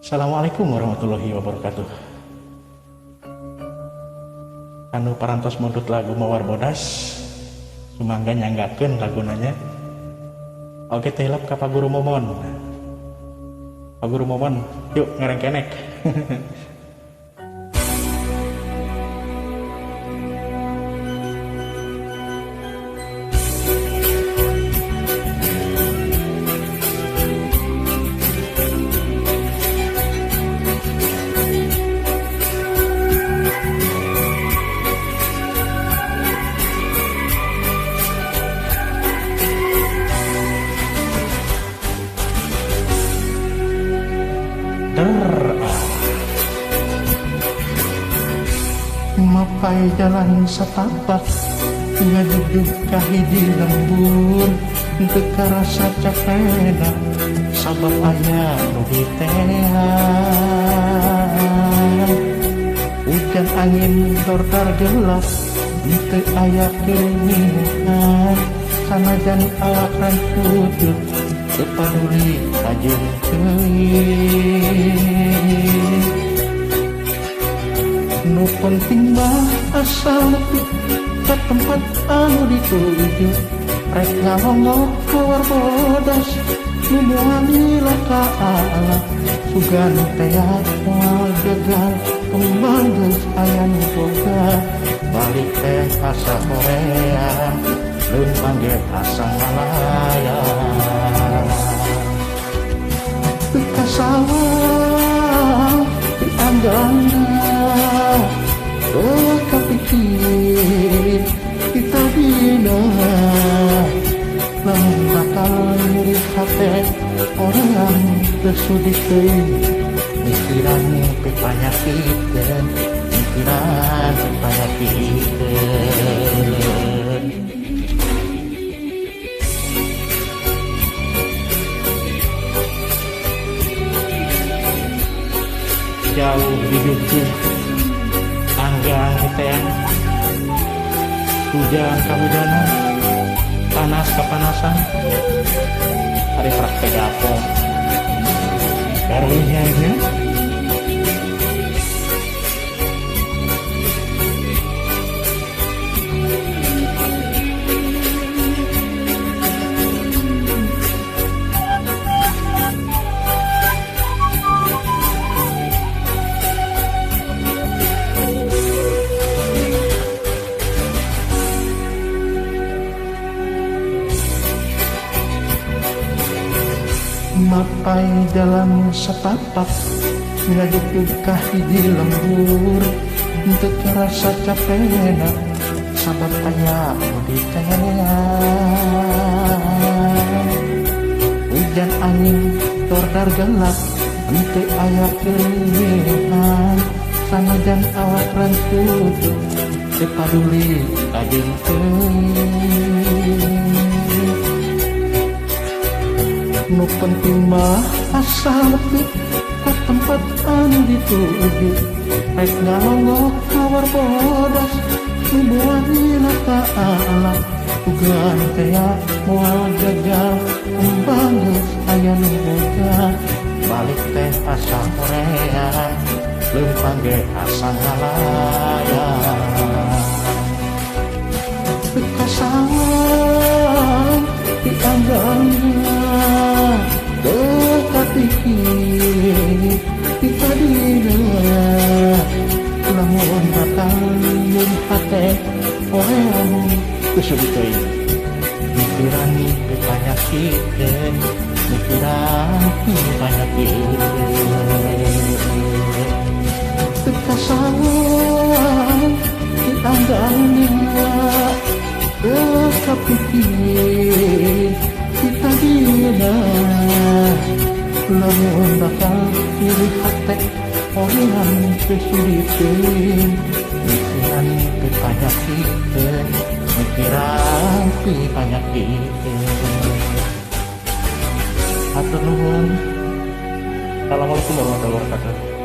Assalamualaikum warahmatullahi wabarakatuh. Anu parantos mundut lagu mawar bodas sumangga nyanggakeun lagunanya. Oke tehilap ka Pak Guru Momon. Pak Guru Momon, yuk ngerengkenek. Mapai jalan setapak ngajujug kahiji lembur teu karasa capena sabab aya nu ditean. Hujan angin dordar gelap teu aya keringan sanajan awak rancujut teu paduli kajeng teuing. Nu penting mah asal nepi ka tempat anu dituju rek ngalongok keluar bodas nu moal lila Allah sugan teh moal gagal kembang geus aya nu boga balik teh asa hoream leun pangge asa ngalayang teu kasawang dianggana kapikir kita bina lamun bakal nyeri hate orang tersudi teuing mikiran pepanyakikeun mikiran pepanyakikeun. Jauh hidupku anggang teh hujan kahujanan panas kepanasan hari praktek apa barunya ini mapai jalan setapak ngajujug kahiji lembur teu karasa capena sabab aya nu ditean. Hujan angin dordar gelap teu aya keringan sanajan awak rancujut teu paduli kajeng teuing. Nu penting mah asal nepi ka tempat anu dituju rek ngalongok keluar bodas nu moal lila ka Allah tugan teh moal gagal kembang geus aya nu boga balik teh asa hoream leun pangge asa ngalayang teu kasawang dianggana kapikir kita dina lamun bakal nyeri hate hoream kusudi teuing mikiran pepanyakikeun mikiran pepanyakikeun teu kasawang dianggana kapikir kita dina lamun bakal nyeri hate hoream kusudi teuing mikiran pepanyakikeun mikiran pepanyakikeun. Hatur nuhun. Assalamualaikum warahmatullahi wabarakatuh.